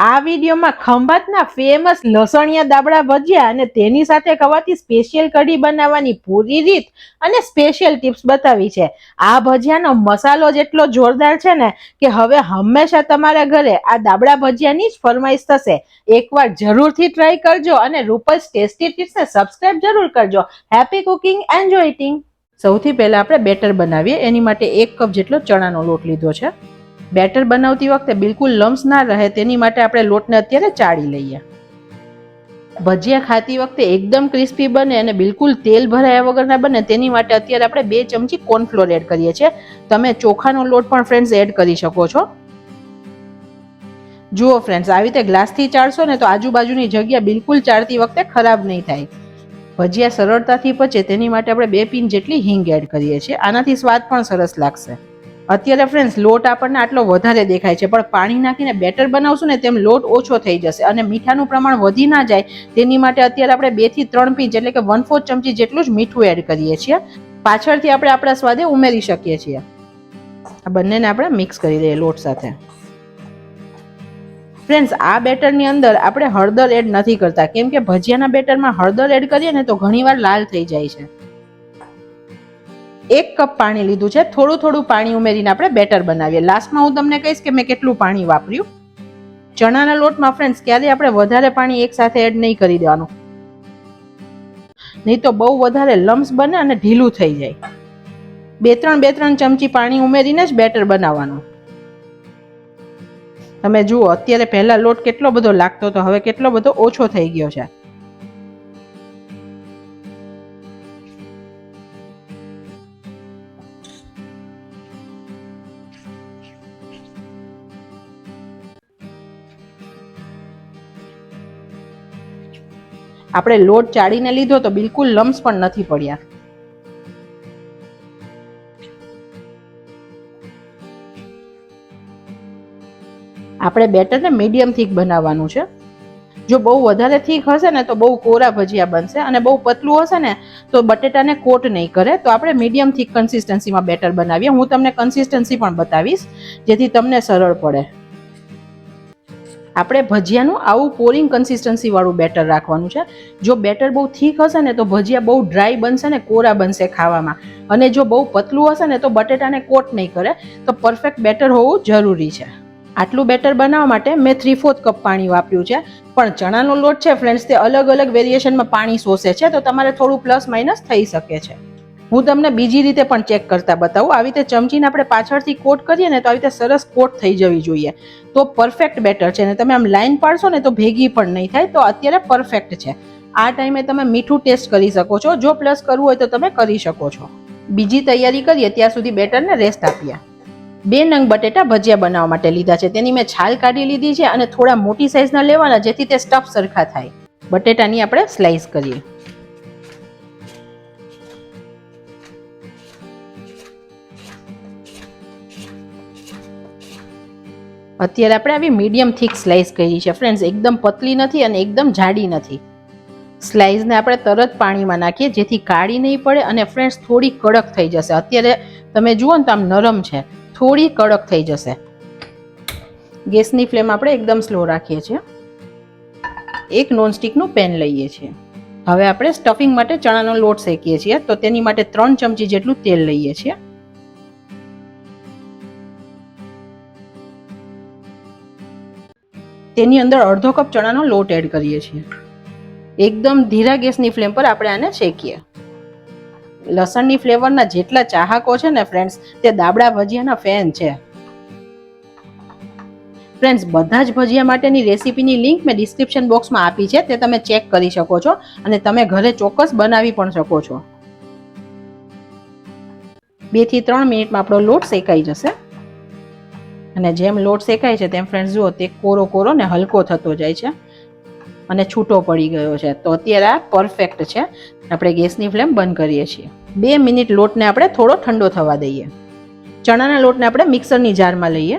આ વિડીયોમાં ખંભાતના ફેમસ લસણિયા દાબડા ભજીયા અને તેની સાથે ખવાતી સ્પેશિયલ કઢી બનાવવાની પૂરી રીત અને સ્પેશિયલ ટિપ્સ બતાવી છે. આ ભજીયાનો મસાલો જેટલો જોરદાર છે ને કે હવે હંમેશા તમારા ઘરે આ દાબડા ભજીયાની જ ફરમાઈશ થશે. એકવાર જરૂરથી ટ્રાય કરજો અને રૂપલ્સ ટેસ્ટી ટિપ્સને સબસ્ક્રાઇબ જરૂર કરજો. Happy cooking, enjoy eating. સૌથી પહેલા આપણે બેટર બનાવીએ. એની માટે 1 કપ જેટલો ચણાનો લોટ લીધો છે. બેટર બનાવતી વખતે બિલકુલ લમ્સ ના રહે તેની માટે આપણે લોટને અત્યારે ચાળી લઈએ. ભજીયા ખાતી વખતે એકદમ ક્રિસ્પી બને અને બિલકુલ તેલ ભરાયા વગરના બને તેની માટે અત્યારે આપણે 2 ચમચી કોર્નફ્લોર એડ કરીએ છીએ. તમે ચોખાનો લોટ પણ ફ્રેન્ડ્સ એડ કરી શકો છો. જુઓ ફ્રેન્ડ્સ, આવી રીતે ગ્લાસથી ચાળશો ને તો આજુબાજુની જગ્યા બિલકુલ ચાળતી વખતે ખરાબ નહીં થાય. ભજીયા સરળતાથી પચે તેની માટે આપણે 2 પિંચ જેટલી હિંગ એડ કરીએ છીએ. આનાથી સ્વાદ પણ સરસ લાગશે. અત્યારે ફ્રેન્ડ્સ લોટ આપણને આટલો વધારે દેખાય છે, પણ પાણી નાખીને બેટર બનાવશું ને તેમ લોટ ઓછો થઈ જશે અને મીઠાનું પ્રમાણ વધી ના જાય તેની માટે અત્યારે આપણે 2 થી 3 પિંચ એટલે કે 1/4 ચમચી જેટલું જ મીઠું એડ કરીએ છીએ. પાછળથી આપણે આપણા સ્વાદે ઉમેરી શકીએ છીએ. આ બંનેને આપણે મિક્સ કરી દઈએ લોટ સાથે. ફ્રેન્ડ્સ, આ બેટરની અંદર આપણે હળદર એડ નથી કરતા, કેમ કે ભજીયાના બેટરમાં હળદર એડ કરીએ ને તો ઘણીવાર લાલ થઈ જાય છે. 1 કપ પાણી લીધું છે. થોડું થોડું પાણી ઉમેરીને આપણે બેટર બનાવીએ. લાસ્ટમાં હું તમને કહીશ કે મેં કેટલું પાણી વાપર્યું. ચણાના લોટમાં ફ્રેન્ડ્સ ક્યારેય આપણે વધારે પાણી એકસાથે એડ નહીં કરી દેવાનું, નહીં તો બહુ વધારે લમ્સ બને અને ઢીલું થઈ જાય. 2-3 ચમચી પાણી ઉમેરીને જ બેટર બનાવવાનું. તમે જુઓ, અત્યારે પહેલા લોટ કેટલો બધો લાગતો હતો, હવે કેટલો બધો ઓછો થઈ ગયો છે. આપણે લોટ ચાળીને લીધો તો બિલકુલ લમ્સ પણ નથી પડ્યા. આપણે બેટરને મીડિયમ થીક બનાવવાનું છે. જો બહુ વધારે થીક હશે ને તો બહુ કોરા ભજીયા બનશે અને બહુ પતલું હશે ને તો બટેટાને કોટ નહીં કરે. તો આપણે મીડિયમ થીક કન્સિસ્ટન્સીમાં બેટર બનાવીએ. હું તમને કન્સિસ્ટન્સી પણ બતાવીશ જેથી તમને સરળ પડે. આપણે ભજીયાનું આવું પોરિંગ કન્સિસ્ટન્સી વાળું બેટર રાખવાનું છે. જો બેટર બહુ થીક હશે ને તો ભજીયા બહુ ડ્રાય બનશે ને કોરા બનશે ખાવામાં, અને જો બહુ પતલું હશે ને તો બટેટાને કોટ નહીં કરે. તો પરફેક્ટ બેટર હોવું જરૂરી છે. આટલું બેટર બનાવવા માટે મેં 3/4 કપ પાણી વાપર્યું છે. પણ ચણાનો લોટ છે ફ્રેન્ડ્સ, તે અલગ અલગ વેરિએશનમાં પાણી શોષે છે, તો તમારે થોડું પ્લસ માઇનસ થઈ શકે છે. હું તમને બીજી રીતે પણ ચેક કરતા બતાવું. આવી રીતે ચમચીને આપણે પાછળથી કોટ કરીએ ને તો આવી રીતે સરસ કોટ થઈ જવી જોઈએ, તો પરફેક્ટ બેટર છે. ને તમે આમ લાઈન પાડશો ને તો ભેગી પણ નહીં થાય. તો અત્યારે પરફેક્ટ છે. આ ટાઈમે તમે મીઠું ટેસ્ટ કરી શકો છો. જો પ્લસ કરવું હોય તો તમે કરી શકો છો. બીજી તૈયારી કરીએ ત્યાં સુધી બેટરને રેસ્ટ આપીએ. 2 નંગ બટેટા ભજીયા બનાવવા માટે લીધા છે. તેની મેં છાલ કાઢી લીધી છે અને થોડા મોટી સાઈઝના લેવાના જેથી તે સ્ટફ સરખા થાય. બટેટાની આપણે સ્લાઈસ કરીએ. અત્યારે આપણે આવી મીડિયમ થીક સ્લાઈસ કરી છે ફ્રેન્ડ્સ. એકદમ પતલી નથી અને એકદમ જાડી નથી. સ્લાઈસને આપણે તરત પાણીમાં નાખીએ જેથી કાળી નહીં પડે અને ફ્રેન્ડ્સ થોડી કડક થઈ જશે. અત્યારે તમે જુઓ ને તો આમ નરમ છે, થોડી કડક થઈ જશે. ગેસની ફ્લેમ આપણે એકદમ સ્લો રાખીએ છીએ. એક નોનસ્ટિકનું પેન લઈએ છીએ. હવે આપણે સ્ટફિંગ માટે ચણાનો લોટ શેકીએ છીએ. તો તેની માટે 3 ચમચી જેટલું તેલ લઈએ છીએ. તેની અંદર અડધો કપ ચણાનો લોટ એડ કરીએ છીએ. એકદમ ધીરા ગેસની ફ્લેમ પર આપણે આને શેકીએ. લસણની ફ્લેવરના જેટલા ચાહકો છે ને ફ્રેન્ડ્સ, તે દાબડા ભજીયાના ફેન છે. ફ્રેન્ડ્સ, બધા જ ભજીયા માટેની રેસીપીની લિંક મેં ડિસ્ક્રિપ્શન બોક્સમાં આપી છે, તે તમે ચેક કરી શકો છો અને તમે ઘરે ચોક્કસ બનાવી પણ શકો છો. 2 થી 3 મિનિટમાં આપણો લોટ શેકાઈ જશે. અને જેમ લોટ શેકાય છે તેમ ફ્રેન્ડ્સ જુઓ, તે કોરો કોરો ને હલકો થતો જાય છે અને છૂટો પડી ગયો છે. તો અત્યારે આ પરફેક્ટ છે. આપણે ગેસની ફ્લેમ બંધ કરીએ છીએ. 2 મિનિટ લોટને આપણે થોડો ઠંડો થવા દઈએ. ચણાના લોટને આપણે મિક્સરની જારમાં લઈએ.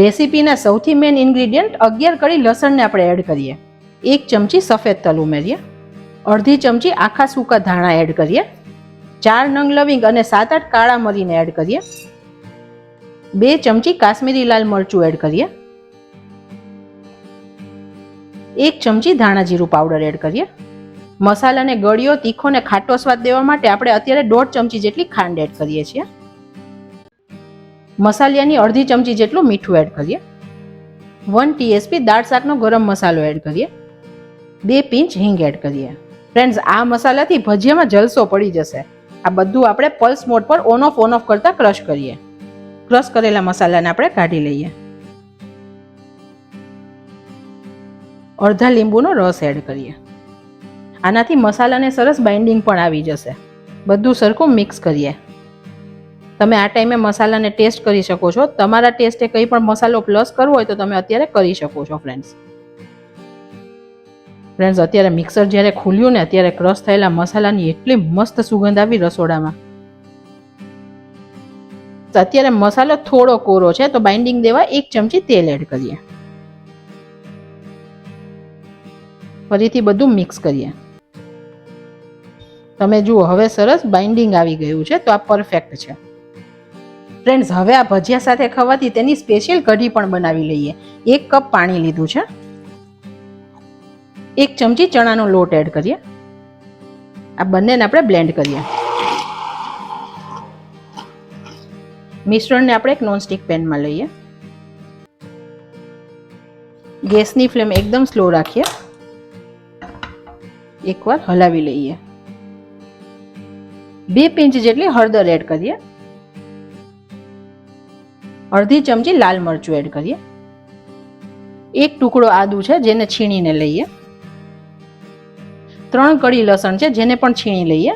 રેસીપીના સૌથી મેઇન ઇન્ગ્રેડિયન્ટ 11 કળી લસણને આપણે એડ કરીએ. 1 ચમચી સફેદ તલ ઉમેરીએ. અડધી ચમચી આખા સૂકા ધાણા એડ કરીએ. 4 નંગ લવિંગ અને 7-8 કાળા મરીને એડ કરીએ. 2 ચમચી કાશ્મીરી લાલ મરચું એડ કરીએ. 1 ચમચી ધાણા જીરું પાવડર એડ કરીએ. મસાલાને ગળ્યો, તીખો ને ખાટો સ્વાદ દેવા માટે આપણે અત્યારે 1.5 ચમચી જેટલી ખાંડ એડ કરીએ છીએ. મસાલિયાની અડધી ચમચી જેટલું મીઠું એડ કરીએ. 1 ટીએસપી દાળ શાકનો ગરમ મસાલો એડ કરીએ. 2 પિંચ હિંગ એડ કરીએ. ફ્રેન્ડ્સ, આ મસાલાથી ભજીયામાં જલસો પડી જશે. આ બધું આપણે પલ્સ મોડ પર ઓન ઓફ કરતા ક્રશ કરીએ. ક્રશ કરેલા મસાલાને આપણે કાઢી લઈએ. અડધા લીંબુનો રસ એડ કરીએ. આનાથી મસાલાને સરસ બાઇન્ડિંગ પણ આવી જશે. બધું સરખું મિક્સ કરીએ. તમે આ ટાઈમે મસાલાને ટેસ્ટ કરી શકો છો. તમારા ટેસ્ટે કંઈ પણ મસાલો પ્લસ કરવો હોય તો તમે અત્યારે કરી શકો છો. ફ્રેન્ડ્સ, અત્યારે મિક્સર જ્યારે ખુલ્યું ને ત્યારે ક્રશ થયેલા મસાલાની એટલી મસ્ત સુગંધ આવી રસોડામાં. અત્યારે મસાલો થોડો કોરો છે તો બાઇન્ડિંગ દેવા 1 ચમચી તેલ એડ કરીએ. ફરીથી બધું મિક્સ કરીએ. તમે જુઓ, હવે સરસ બાઇન્ડિંગ આવી ગયું છે તો આ પરફેક્ટ છે. ફ્રેન્ડ્સ, હવે આ ભજીયા સાથે ખાવાથી તેની સ્પેશિયલ કઢી પણ બનાવી લઈએ. 1 કપ પાણી લીધું છે. 1 ચમચી ચણાનો લોટ એડ કરીએ. આ બંનેને આપણે બ્લેન્ડ કરીએ. મિશ્રણને આપણે એક નોનસ્ટિક પેનમાં લઈએ. ગેસની ફ્લેમ એકદમ સ્લો રાખીએ. એકવાર હલાવી લઈએ. 2 પિંચ જેટલી હળદર એડ કરીએ. અડધી ચમચી લાલ મરચું એડ કરીએ. 1 ટુકડો આદુ છે જેને છીણીને લઈએ. 3 કળી લસણ છે જેને પણ છીણી લઈએ.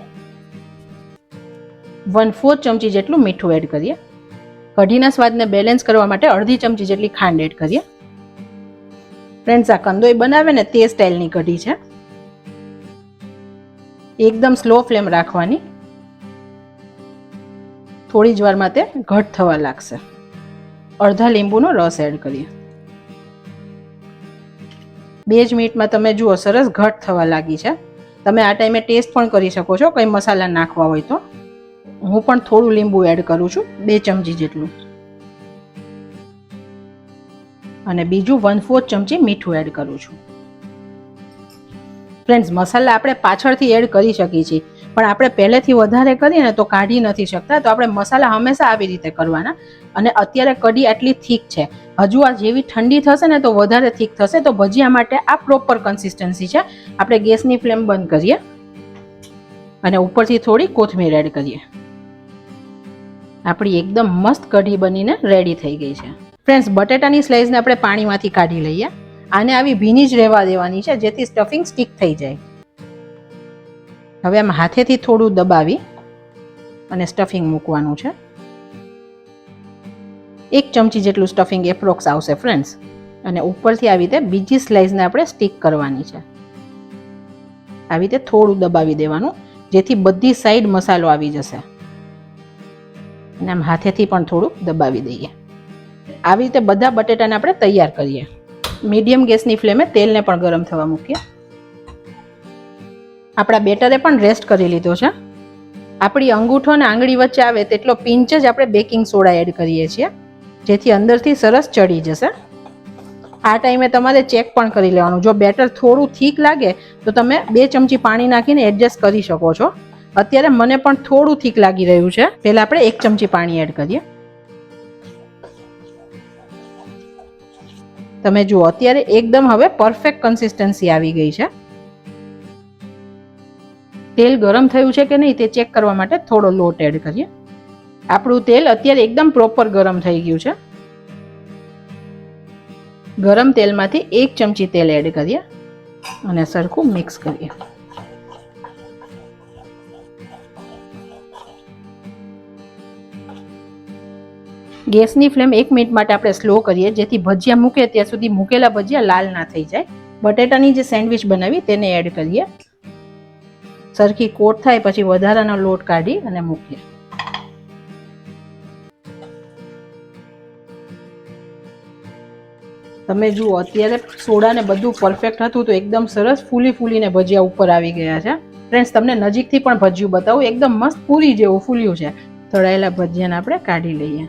1/4 ચમચી જેટલું મીઠું એડ કરીએ. કઢીના સ્વાદને બેલેન્સ કરવા માટે અડધી ચમચી જેટલી ખાંડ એડ કરીએ. ફ્રેન્ડ્સ, આ કંદોઈ બનાવે ને તે સ્ટાઇલની કઢી છે. એકદમ સ્લો ફ્લેમ રાખવાની. થોડી જ વારમાં તે ઘટ થવા લાગશે. અડધા લીંબુનો રસ એડ કરીએ. 2 જ મિનિટમાં તમે જુઓ સરસ ઘટ થવા લાગી છે. તમે આ ટાઈમે ટેસ્ટ પણ કરી શકો છો કંઈ મસાલા નાખવા હોય તો. હું પણ થોડું લીંબુ એડ કરું છું, 2 ચમચી જેટલું. અને બીજું 1/4 ચમચી મીઠું એડ કરું છું. ફ્રેન્ડ્સ, મસાલા આપણે પાછળથી એડ કરી શકીએ છીએ, પણ આપણે પહેલેથી વધારે કરીએ ને તો કાઢી નથી શકતા. તો આપણે મસાલા હંમેશા આવી રીતે કરવાના. અને અત્યારે કઢી આટલી થીક છે. હજુ આ જેવી ઠંડી થશે ને તો વધારે થીક થશે. તો ભજીયા માટે આ પ્રોપર કન્સિસ્ટન્સી છે. આપણે ગેસની ફ્લેમ બંધ કરીએ અને ઉપરથી થોડી કોથમીર એડ કરીએ. આપણી એકદમ મસ્ત કઢી બનીને રેડી થઈ ગઈ છે. ફ્રેન્ડ્સ, બટેટાની સ્લાઇસને આપણે પાણીમાંથી કાઢી લઈએ. આને આવી ભીની જ રહેવા દેવાની છે જેથી સ્ટફિંગ સ્ટીક થઈ જાય. હવે આમ હાથેથી થોડું દબાવી અને સ્ટફિંગ મૂકવાનું છે. 1 ચમચી જેટલું સ્ટફિંગ એપ્રોક્સ આવશે ફ્રેન્ડ્સ. અને ઉપરથી આવી રીતે બીજી સ્લાઇસને આપણે સ્ટીક કરવાની છે. આવી રીતે થોડું દબાવી દેવાનું જેથી બધી સાઈડ મસાલો આવી જશે. અને આમ હાથેથી પણ થોડું દબાવી દઈએ. આવી રીતે બધા બટેટાને આપણે તૈયાર કરીએ. મીડિયમ ગેસની ફ્લેમે તેલને પણ ગરમ થવા મૂકીએ. આપણા બેટરે પણ રેસ્ટ કરી લીધો છે. આપણી અંગૂઠો અને આંગળી વચ્ચે આવે તેટલો પિંચ જ આપણે બેકિંગ સોડા એડ કરીએ છીએ જેથી અંદરથી સરસ ચડી જશે. આ ટાઈમે તમારે ચેક પણ કરી લેવાનું. જો બેટર થોડું થીક લાગે તો તમે 2 ચમચી પાણી નાખીને એડજસ્ટ કરી શકો છો. અત્યારે મને પણ થોડું થીક લાગી રહ્યું છે. પહેલા આપણે 1 ચમચી પાણી એડ કરીએ. તમે જુઓ અત્યારે એકદમ હવે પરફેક્ટ કન્સિસ્ટન્સી આવી ગઈ છે. તેલ ગરમ થયું છે કે નહીં તે ચેક કરવા માટે થોડો લોટ એડ કરીએ. આપણું તેલ અત્યારે એકદમ પ્રોપર ગરમ થઈ ગયું છે. ગરમ તેલમાંથી 1 ચમચી તેલ એડ કરીએ અને સરખું મિક્સ કરીએ. ગેસની ફ્લેમ 1 મિનિટ માટે આપણે સ્લો કરીએ જેથી ભજીયા મૂકે ત્યાં સુધી મૂકેલા ભજીયા લાલ ના થઈ જાય. બટેટાની જે સેન્ડવિચ બનાવી તેને એડ કરીએ. સરખી કોટ થાય પછી વધારાનો લોટ કાઢી અને મૂકીએ. તમે જુઓ અત્યારે સોડા ને બધું પરફેક્ટ હતું તો એકદમ સરસ ફૂલીને ભજીયા ઉપર આવી ગયા છે. ફ્રેન્ડ્સ, તમને નજીકથી પણ ભજીયું બતાવું. એકદમ મસ્ત પૂરી જેવું ફૂલ્યું છે. તળાયેલા ભજીયાને આપણે કાઢી લઈએ.